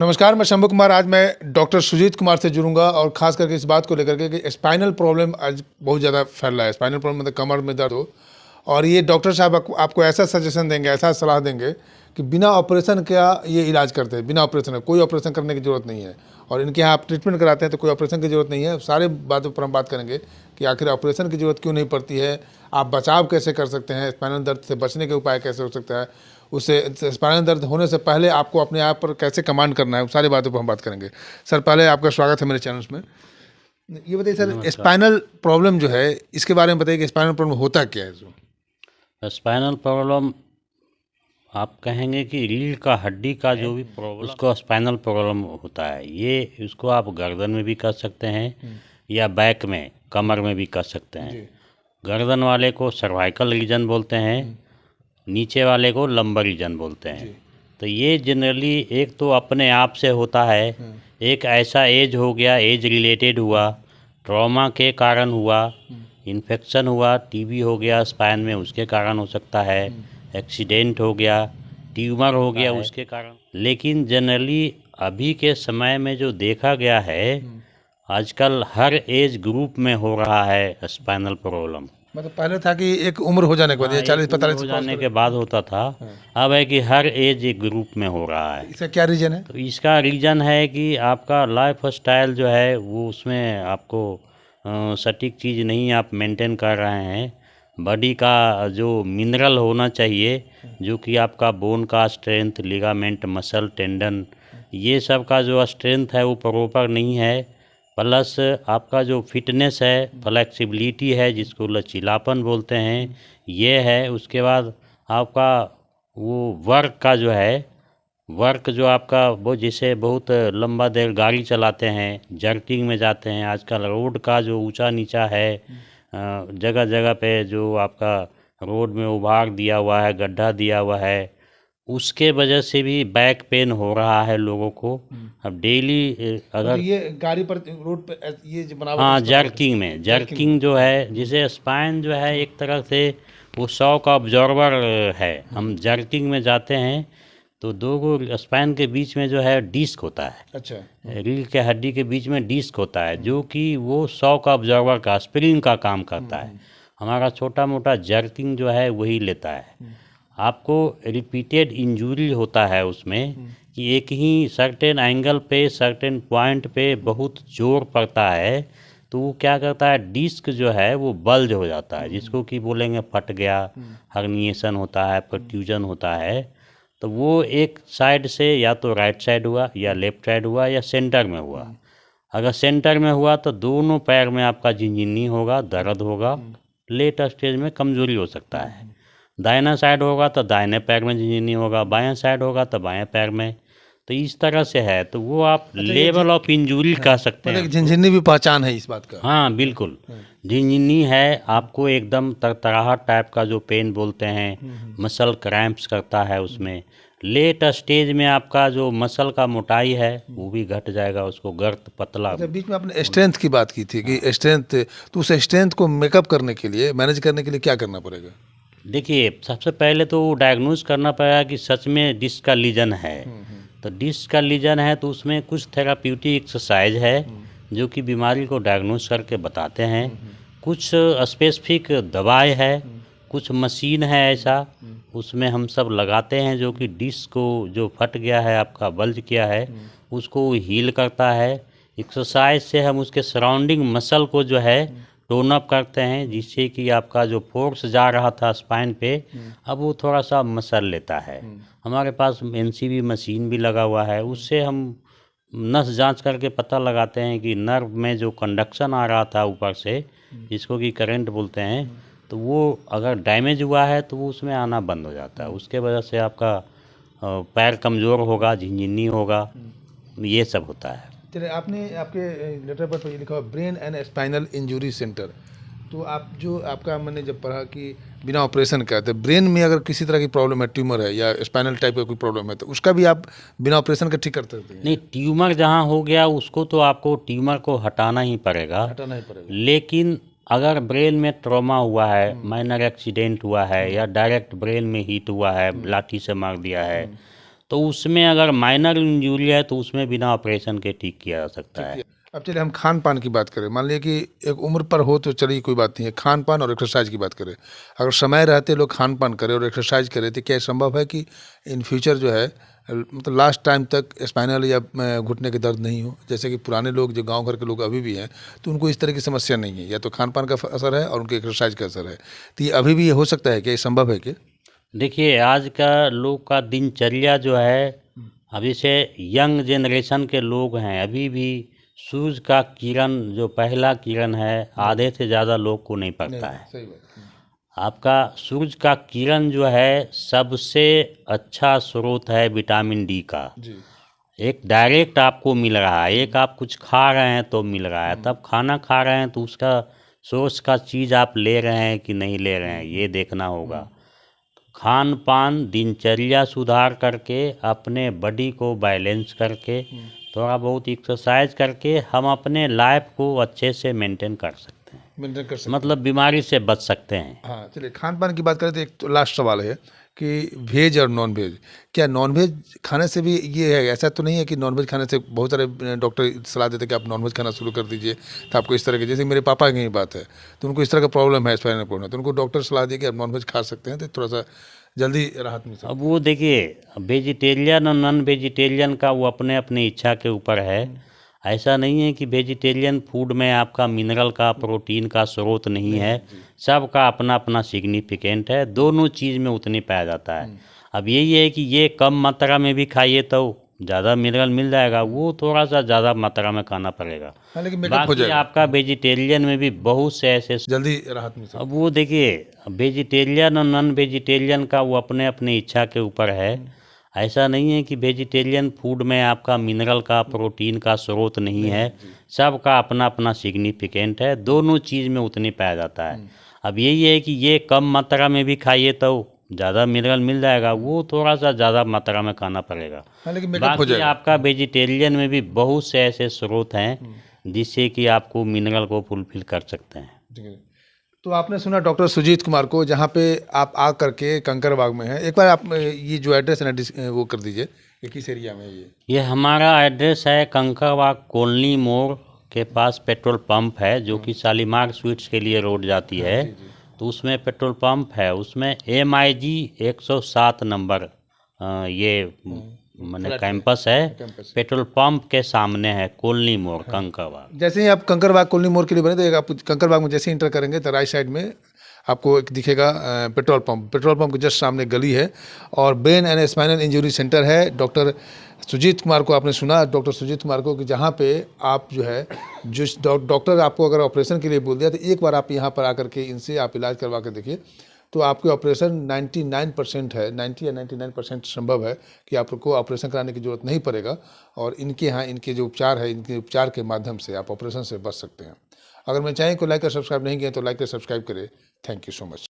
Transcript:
नमस्कार, मैं शंभू कुमार। आज मैं डॉक्टर सुजीत कुमार से जुड़ूंगा और खास करके इस बात को लेकर के कि स्पाइनल प्रॉब्लम आज बहुत ज़्यादा फैल रहा है। स्पाइनल प्रॉब्लम मतलब कमर में दर्द हो, और ये डॉक्टर साहब आपको ऐसा सजेशन देंगे, ऐसा सलाह देंगे कि बिना ऑपरेशन का ये इलाज करते हैं। बिना ऑपरेशन का, कोई ऑपरेशन करने की ज़रूरत नहीं है। और इनके यहाँ आप ट्रीटमेंट कराते हैं तो कोई ऑपरेशन की ज़रूरत नहीं है। सारे बातों पर हम बात करेंगे कि आखिर ऑपरेशन की ज़रूरत क्यों नहीं पड़ती है, आप बचाव कैसे कर सकते हैं, स्पाइनल दर्द से बचने के उपाय कैसे हो सकता है, उससे स्पाइनल दर्द होने से पहले आपको अपने आप पर कैसे कमांड करना है, सारी बातों पर हम बात करेंगे। सर, पहले आपका स्वागत है मेरे चैनल में। ये बताइए सर, स्पाइनल प्रॉब्लम जो है इसके बारे में बताइए कि स्पाइनल प्रॉब्लम होता क्या है। स्पाइनल प्रॉब्लम आप कहेंगे कि रीढ़ का हड्डी का जो भी प्रॉब्लम, उसको स्पाइनल प्रॉब्लम होता है। ये इसको आप गर्दन में भी कर सकते हैं या बैक में, कमर में भी कर सकते हैं। गर्दन वाले को सर्वाइकल रीजन बोलते हैं, नीचे वाले को लंबर रीजन बोलते हैं। तो ये जनरली एक तो अपने आप से होता है, एक ऐसा एज हो गया, एज रिलेटेड हुआ, ट्रॉमा के कारण हुआ, इन्फेक्शन हुआ, टीबी हो गया स्पाइन में, उसके कारण हो सकता है, एक्सीडेंट हो गया, ट्यूमर हो गया उसके कारण। लेकिन जनरली अभी के समय में जो देखा गया है, आजकल हर एज ग्रुप में हो रहा है स्पाइनल प्रॉब्लम। मतलब पहले था कि एक उम्र हो जाने के बाद, 40-45 हो जाने के बाद होता था, अब है कि हर एज एक ग्रुप में हो रहा है। इसका क्या रीजन है? तो इसका रीज़न है कि आपका लाइफ स्टाइल जो है वो, उसमें आपको सटीक चीज़ नहीं आप मेंटेन कर रहे हैं। बॉडी का जो मिनरल होना चाहिए, जो कि आपका बोन का स्ट्रेंथ, लिगामेंट, मसल, टेंडन, ये सब का जो स्ट्रेंथ है वो प्रॉपर नहीं है। प्लस आपका जो फिटनेस है, फ्लेक्सिबिलिटी है, जिसको लचीलापन बोलते हैं, ये है। उसके बाद आपका वो वर्क का जो है, वर्क जो आपका वो, जैसे बहुत लंबा देर गाड़ी चलाते हैं, जर्किंग में जाते हैं, आजकल रोड का जो ऊंचा नीचा है, जगह जगह पे जो आपका रोड में उभार दिया हुआ है, गड्ढा दिया हुआ है, उसके वजह से भी बैक पेन हो रहा है लोगों को। अब डेली अगर ये गाड़ी पर, रोड पे ये जो बना हुआ हाँ, जर्किंग में, जर्किंग जो है, जिसे स्पाइन जो है एक तरह से वो शॉक ऑब्जर्वर है। हम जर्किंग में जाते हैं तो दो स्पाइन के बीच में जो है डिस्क होता है। अच्छा। रीढ़ के हड्डी के बीच में डिस्क होता है, जो कि वो शॉक ऑब्जर्वर का, स्प्रिंग का काम करता है। हमारा छोटा मोटा जर्किंग जो है वही लेता है। आपको रिपीटेड इंजरी होता है उसमें, कि एक ही सर्टेन एंगल पे, सर्टेन पॉइंट पे बहुत जोर पड़ता है, तो वो क्या करता है, डिस्क जो है वो बल्ज हो जाता है, जिसको कि बोलेंगे फट गया, हर्निएशन होता है, प्रोट्रूजन होता है। तो वो एक साइड से, या तो राइट साइड हुआ, या लेफ्ट साइड हुआ, या सेंटर में हुआ। अगर सेंटर में हुआ तो दोनों पैर में आपका झिनझिनी होगा, दर्द होगा, लेट स्टेज में कमजोरी हो सकता है। दाहिना साइड होगा तो दाहिने पैर में झिनझिनी होगा, बायां साइड होगा तो बाएं पैर में। तो इस तरह से है, तो वो आप लेवल ऑफ इंजरी कह सकते हैं। झिनझिनी भी पहचान है इस बात का? हाँ बिल्कुल, झिनझिनी है। आपको एकदम तरतराहट टाइप का जो पेन बोलते हैं, मसल क्रैम्प्स करता है उसमें। लेट स्टेज में आपका जो मसल का मोटाई है वो भी घट जाएगा, उसको गर्त पतला। बीच में आपने स्ट्रेंथ की बात की थी कि स्ट्रेंथ, तो उस स्ट्रेंथ को मेकअप करने के लिए, मैनेज करने के लिए क्या करना पड़ेगा? देखिए, सबसे पहले तो डायग्नोज करना पड़ेगा कि सच में डिस्क का लीजन है। तो डिस्क का लीजन है तो उसमें कुछ थेराप्यूटिक एक्सरसाइज है जो कि बीमारी को डायग्नोज करके बताते हैं। कुछ स्पेसिफिक दवाई है, कुछ मशीन है ऐसा, उसमें हम सब लगाते हैं, जो कि डिस्क को जो फट गया है, आपका बल्ज किया है, उसको हील करता है। एक्सरसाइज से हम उसके सराउंडिंग मसल को जो है टोन अप करते हैं, जिससे कि आपका जो फोर्स जा रहा था स्पाइन पे, अब वो थोड़ा सा मसल लेता है। हमारे पास एनसीबी मशीन भी लगा हुआ है, उससे हम नस जांच करके पता लगाते हैं कि नर्व में जो कंडक्शन आ रहा था ऊपर से, जिसको कि करंट बोलते हैं, तो वो अगर डैमेज हुआ है तो वो उसमें आना बंद हो जाता है। उसके वजह से आपका पैर कमज़ोर होगा, झिनझिनी होगा, ये सब होता है। चलिए, आपने आपके लेटर पर ये लिखा हुआ brain and spinal injury centre, तो आप जो आपका, मैंने जब पढ़ा कि बिना ऑपरेशन का, तो ब्रेन में अगर किसी तरह की प्रॉब्लम है, ट्यूमर है या स्पाइनल टाइप का कोई प्रॉब्लम है, तो उसका भी आप बिना ऑपरेशन के ठीक कर सकते हैं? नहीं, ट्यूमर जहाँ हो गया उसको तो आपको ट्यूमर को हटाना ही पड़ेगा। लेकिन अगर ब्रेन में ट्रॉमा हुआ है, माइनर एक्सीडेंट हुआ है, या डायरेक्ट ब्रेन में हीट हुआ है, लाठी से मार दिया है, तो उसमें अगर माइनर इंजरी है तो उसमें बिना ऑपरेशन के ठीक किया जा सकता है। अब चलिए हम खान पान की बात करें। मान लिया कि एक उम्र पर हो तो चलिए कोई बात नहीं है, खान पान और एक्सरसाइज की बात करें। अगर समय रहते लोग खान पान करें और एक्सरसाइज करें तो क्या संभव है कि इन फ्यूचर जो है मतलब लास्ट टाइम तक स्पाइनल या घुटने के दर्द नहीं हो? जैसे कि पुराने लोग जो गांव घर के लोग अभी भी हैं तो उनको इस तरह की समस्या नहीं है, या तो खान पान का असर है और उनके एक्सरसाइज का असर है। तो ये अभी भी ये हो सकता है कि ये संभव है कि? देखिए, आज का लोग का दिनचर्या जो है, अभी से यंग जनरेशन के लोग हैं, अभी भी सूरज का किरण जो पहला किरण है आधे से ज़्यादा लोग को नहीं पड़ता है। सही बात। आपका सूरज का किरण जो है सबसे अच्छा स्रोत है विटामिन डी का। जी एक डायरेक्ट आपको मिल रहा है, एक आप कुछ खा रहे हैं तो मिल रहा है, तब खाना खा रहे हैं तो उसका सोर्स का चीज़ आप ले रहे हैं कि नहीं ले रहे हैं ये देखना होगा। खान पान दिनचर्या सुधार करके अपने बॉडी को बैलेंस करके थोड़ा बहुत एक्सरसाइज करके हम अपने लाइफ को अच्छे से मेंटेन कर सकते हैं, मेंटेन कर सकते मतलब बीमारी से बच सकते हैं। हैं। हाँ चलिए, खान पान की बात करें तो एक तो लास्ट सवाल है कि वेज और नॉन वेज, क्या नॉन वेज खाने से भी ये है? ऐसा तो नहीं है कि नॉन वेज खाने से बहुत सारे डॉक्टर सलाह देते हैं कि आप नॉन वेज खाना शुरू कर दीजिए तो आपको इस तरह के, जैसे मेरे पापा की ही बात है तो उनको इस तरह का प्रॉब्लम है, स्पाइनल प्रॉब्लम, तो उनको डॉक्टर सलाह दिए कि आप नॉन वेज खा सकते हैं तो थोड़ा सा जल्दी राहत मिल सकती अब वो देखिए, वेजिटेरियन और नॉन वेजिटेरियन का वो अपने अपनी इच्छा के ऊपर है। ऐसा नहीं है कि वेजिटेरियन फूड में आपका मिनरल का प्रोटीन का स्रोत नहीं है, सबका अपना अपना सिग्निफिकेंट है, दोनों चीज़ में उतनी पाया जाता है। अब यही है कि ये कम मात्रा में भी खाइए तो ज़्यादा मिनरल मिल जाएगा, वो थोड़ा सा ज़्यादा मात्रा में खाना पड़ेगा। हाँ, लेकिन मेकअप हो बाकी जाएगा, आपका वेजिटेरियन में भी बहुत से ऐसे, जल्दी राहत मिल सकती अब वो देखिए, वेजिटेरियन और नॉन वेजिटेरियन का वो अपने अपनी इच्छा के ऊपर है। ऐसा नहीं है कि वेजिटेरियन फूड में आपका मिनरल का प्रोटीन का स्रोत नहीं है, सबका अपना अपना सिग्निफिकेंट है, दोनों चीज़ में उतनी पाया जाता है। अब यही है कि ये कम मात्रा में भी खाइए तो ज़्यादा मिनरल मिल जाएगा, वो थोड़ा सा ज़्यादा मात्रा में खाना पड़ेगा। हाँ, लेकिन मेकअप हो बाकी जाएगा। आपका वेजिटेरियन में भी बहुत से ऐसे स्रोत हैं जिससे कि आपको मिनरल को फुलफिल कर सकते हैं। ठीक है। तो आपने सुना डॉक्टर सुजीत कुमार को, जहाँ पे आप आ करके कंकरबाग में है। एक बार आप ये जो एड्रेस है ना वो कर दीजिए कि किस एरिया में है ये? हमारा एड्रेस है कंकरबाग कॉलोनी मोड़ के पास पेट्रोल पंप है जो कि शालीमार स्वीट्स के लिए रोड जाती है, तो उसमें पेट्रोल पंप है, उसमें MIG 107 नंबर ये मैंने कैंपस है, पेट्रोल पंप के सामने है, कॉलोनी मोड़ कंकरबाग। जैसे ही आप कंकरबाग कॉलोनी मोड़ के लिए बने तो एक आप कंकरबाग में जैसे ही इंटर करेंगे तो राइट साइड में आपको एक दिखेगा पेट्रोल पंप के जस्ट सामने गली है और brain and spinal injury centre है। डॉक्टर सुजीत कुमार को आपने सुना, डॉक्टर सुजीत कुमार को, कि जहाँ पे आप जो है जिस डॉक्टर आपको अगर ऑपरेशन के लिए बोल दिया तो एक बार आप यहाँ पर आकर के इनसे आप इलाज करवा के देखिए तो आपके ऑपरेशन 99% है, 90 या 99% संभव है कि आपको ऑपरेशन कराने की ज़रूरत नहीं पड़ेगा। और इनके यहाँ इनके जो उपचार है, इनके उपचार के माध्यम से आप ऑपरेशन से बच सकते हैं। अगर मैं चाहें को लाइक और सब्सक्राइब नहीं किए तो लाइक और सब्सक्राइब करें। Thank you so much.